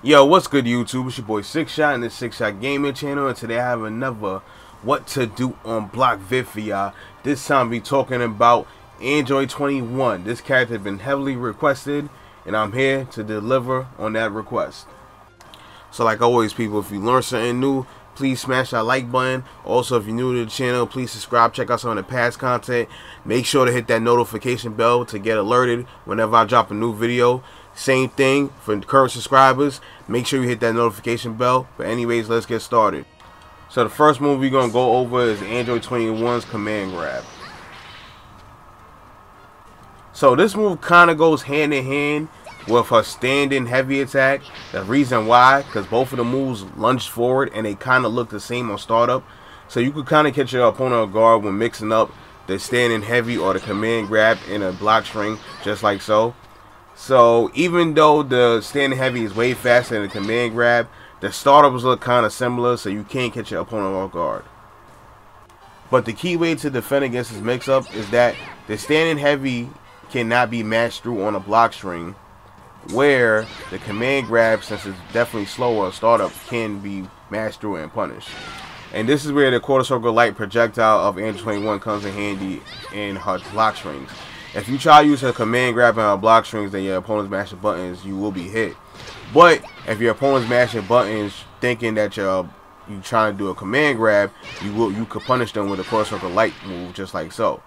Yo, what's good YouTube? It's your boy Six Shot and this Six Shot Gaming channel, and today I have another what to do on block vid for y'all. This time we talking about Android 21. This character has been heavily requested and I'm here to deliver on that request. So like always people, if you learn something new, please smash that like button. Also, if you're new to the channel, please subscribe, check out some of the past content. Make sure to hit that notification bell to get alerted whenever I drop a new video. Same thing for current subscribers. Make sure you hit that notification bell. But anyways, let's get started. So the first move we're going to go over is Android 21's command grab. So this move kind of goes hand in hand with her standing heavy attack. The reason why, because both of the moves lunge forward and they kind of look the same on startup. So you could kind of catch your opponent off guard when mixing up the standing heavy or the command grab in a block string, just like so. So even though the standing heavy is way faster than the command grab, the startups look kind of similar, so you can't catch your opponent off guard. But the key way to defend against this mix-up is that the standing heavy cannot be matched through on a block string, where the command grab, since it's definitely slower, startup can be matched through and punished. And this is where the quarter circle light projectile of Android 21 comes in handy in her block strings. If you try to use her command grab on her block strings, then your opponent's mashing buttons, you will be hit. But if your opponent's mashing buttons thinking that you trying to do a command grab, you could punish them with a quarter circle light move, just like so.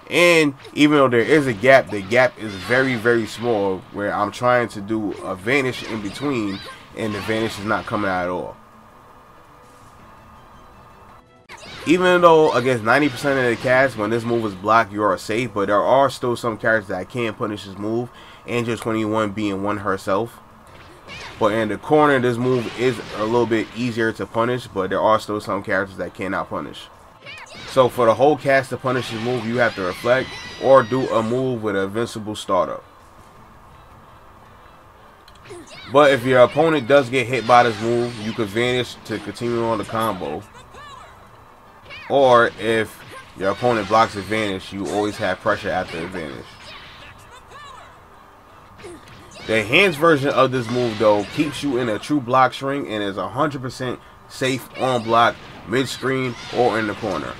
And even though there is a gap, the gap is very, very small, where I'm trying to do a vanish in between, and the vanish is not coming out at all. Even though against 90% of the cast, when this move is blocked, you are safe, but there are still some characters that can punish this move, Android 21 being one herself. But in the corner, this move is a little bit easier to punish, but there are still some characters that cannot punish. So for the whole cast to punish this move, you have to reflect or do a move with an invincible startup. But if your opponent does get hit by this move, you can vanish to continue on the combo. Or if your opponent blocks a vanish, you always have pressure after the vanish. The enhanced version of this move though keeps you in a true block string and is 100% safe on block, mid-screen, or in the corner.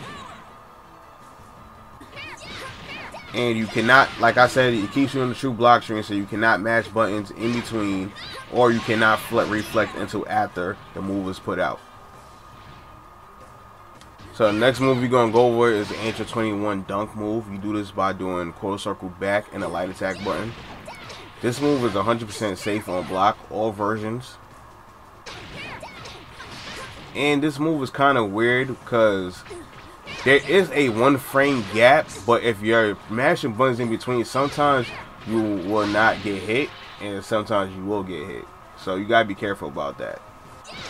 And you cannot, like I said, it keeps you in the true block string, so you cannot match buttons in between, or you cannot reflect until after the move is put out. So the next move we're going to go over is the Android 21 dunk move. You do this by doing quarter circle back and a light attack button. This move is 100% safe on block, all versions. And this move is kind of weird because there is a 1 frame gap, but if you're mashing buttons in between, sometimes you will not get hit and sometimes you will get hit. So you gotta be careful about that.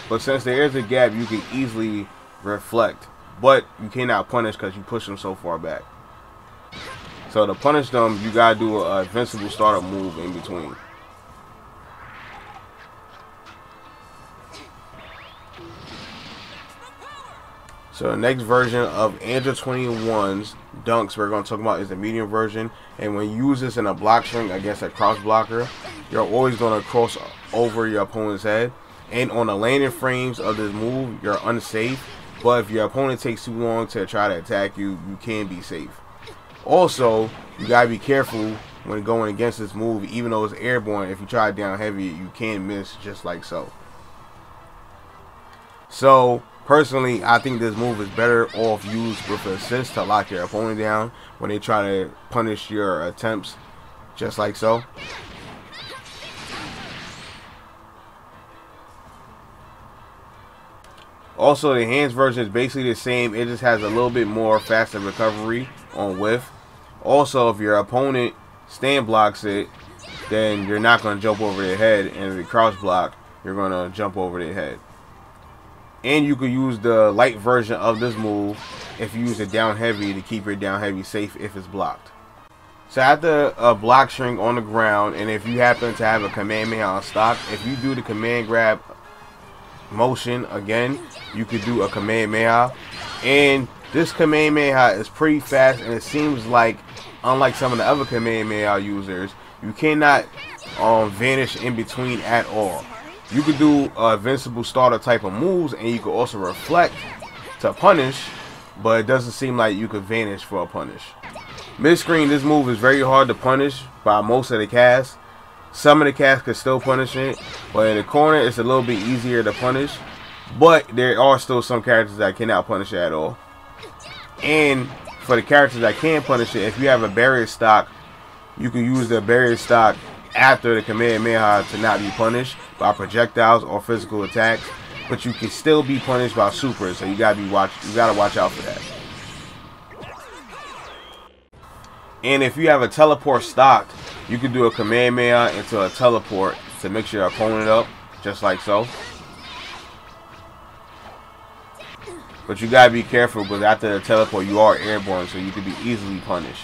But since there is a gap, you can easily reflect, but you cannot punish because you push them so far back. So to punish them, you gotta do an invincible startup move in between. So the next version of Android 21's dunks we're going to talk about is the medium version. And when you use this in a block string against a cross blocker, you're always going to cross over your opponent's head. And on the landing frames of this move, you're unsafe. But if your opponent takes too long to try to attack you, you can be safe. Also, you got to be careful when going against this move. Even though it's airborne, if you try down heavy, you can miss just like so. So personally, I think this move is better off used with assist to lock your opponent down when they try to punish your attempts, just like so. Also, the enhanced version is basically the same. It just has a little bit more faster recovery on whiff. Also, if your opponent stand blocks it, then you're not going to jump over their head, and if you crouch block, you're going to jump over their head. And you could use the light version of this move if you use it down heavy to keep your down heavy safe if it's blocked. So after a block string on the ground, and if you happen to have a Kamehameha on stock, if you do the command grab motion again, you could do a Kamehameha. And this Kamehameha is pretty fast, and it seems like, unlike some of the other Kamehameha users, you cannot vanish in between at all. You could do invincible starter type of moves, and you could also reflect to punish, but it doesn't seem like you could vanish for a punish. Mid-screen, this move is very hard to punish by most of the cast. Some of the cast could still punish it, but in the corner it's a little bit easier to punish. But there are still some characters that cannot punish it at all. And for the characters that can punish it, if you have a barrier stock, you can use the barrier stock after the Kamehameha to not be punished by projectiles or physical attacks, but you can still be punished by supers, so you gotta watch out for that. And if you have a teleport stocked, you can do a Kamehameha into a teleport to mix your opponent up, just like so. But you gotta be careful, because after the teleport you are airborne, so you can be easily punished.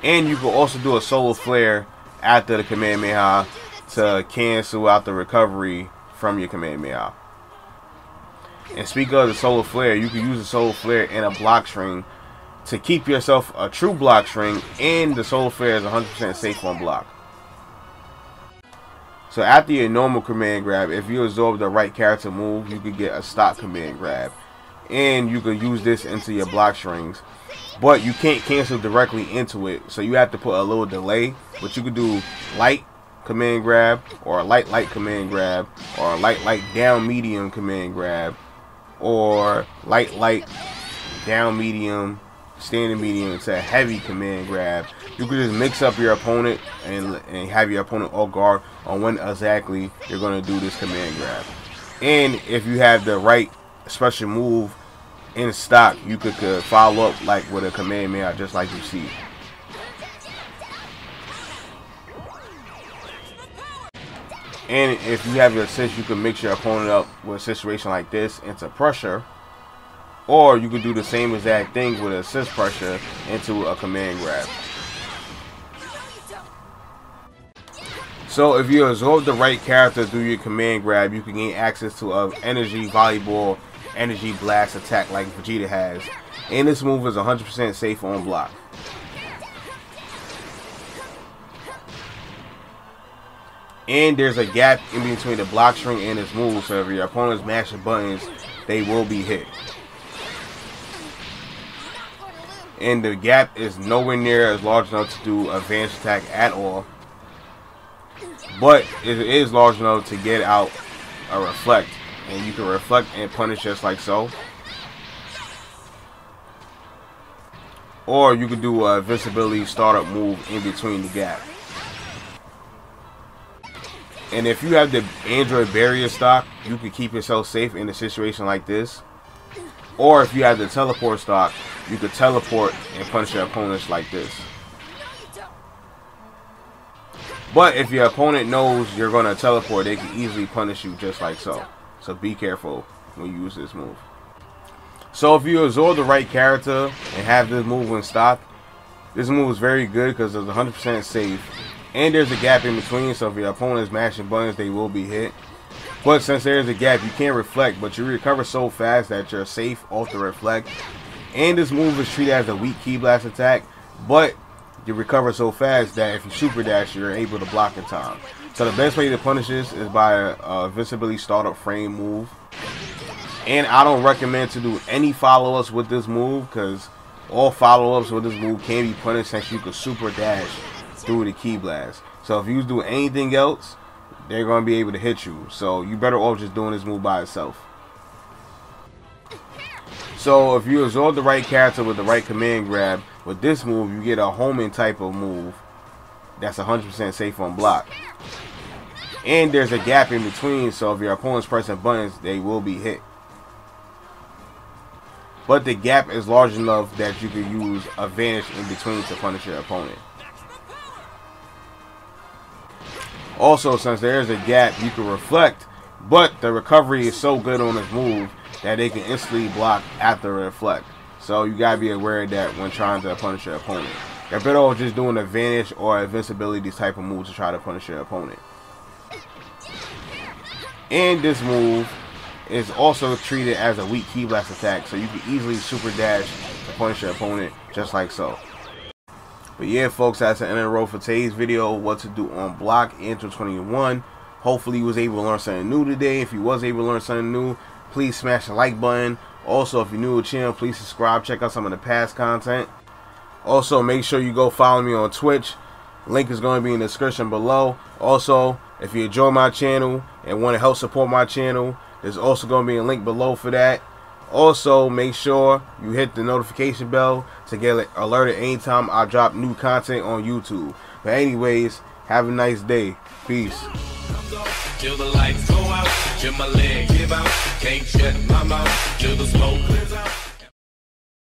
And you can also do a solo flare after the Kamehameha to cancel out the recovery from your Kamehameha. And speaking of the solo flare, you can use a solo flare in a block string to keep yourself a true block string, and the solo flare is 100% safe on block. So after your normal command grab, if you absorb the right character move, you could get a stock command grab, and you could use this into your block strings. But you can't cancel directly into it, so you have to put a little delay. But you could do light command grab, or a light command grab, or a light down medium command grab, or light down medium, standing medium to a heavy command grab. You could just mix up your opponent and have your opponent off guard on when exactly you're going to do this command grab. And if you have the right special move in stock, you could follow up like with a Kamehameha, just like you see. And if you have your assist, you can mix your opponent up with a situation like this into pressure, or you could do the same exact thing with assist pressure into a command grab. So if you absorb the right character through your command grab, you can gain access to an energy volleyball, energy blast attack like Vegeta has, and this move is 100% safe on block. And there's a gap in between the block string and this move, so if your opponent's mashing buttons, they will be hit. And the gap is nowhere near as large enough to do advanced attack at all, but it is large enough to get out a reflect, and you can reflect and punish just like so. Or you could do a invincibility startup move in between the gap. And if you have the Android barrier stock, you can keep yourself safe in a situation like this. Or if you have the teleport stock, you could teleport and punish your opponents like this. But if your opponent knows you're going to teleport, they can easily punish you just like so. So be careful when you use this move. So if you absorb the right character and have this move in stock, this move is very good because it's 100% safe. And there's a gap in between, so if your opponent is mashing buttons, they will be hit. But since there's a gap, you can't reflect, but you recover so fast that you're safe off the reflect. And this move is treated as a weak ki blast attack, but you recover so fast that if you super dash, you're able to block in time. So the best way to punish this is by a invincibility startup frame move. And I don't recommend to do any follow-ups with this move, because all follow-ups with this move can be punished since you can super dash through the ki blast. So if you do anything else, they're going to be able to hit you. So you better off just doing this move by itself. So if you absorb the right character with the right command grab, with this move you get a homing type of move that's 100% safe on block. And there's a gap in between, so if your opponent's pressing buttons, they will be hit. But the gap is large enough that you can use a vanish in between to punish your opponent. Also, since there is a gap, you can reflect, but the recovery is so good on this move that they can instantly block after a reflect. So you gotta be aware of that when trying to punish your opponent. You're better off just doing a vanish or invincibility type of move to try to punish your opponent. And this move is also treated as a weak ki blast attack, so you can easily super dash to punish your opponent just like so. But yeah, folks, that's the end of the road for today's video. What to do on block Intro 21. Hopefully you was able to learn something new today. If you was able to learn something new, please smash the like button. Also, if you're new to the channel, please subscribe. Check out some of the past content. Also, make sure you go follow me on Twitch. Link is going to be in the description below. Also, if you enjoy my channel and want to help support my channel, there's also going to be a link below for that. Also, make sure you hit the notification bell to get alerted anytime I drop new content on YouTube. But anyways, have a nice day. Peace. Till the lights go out, till my leg give out, can't shut my mouth, till the smoke clears out.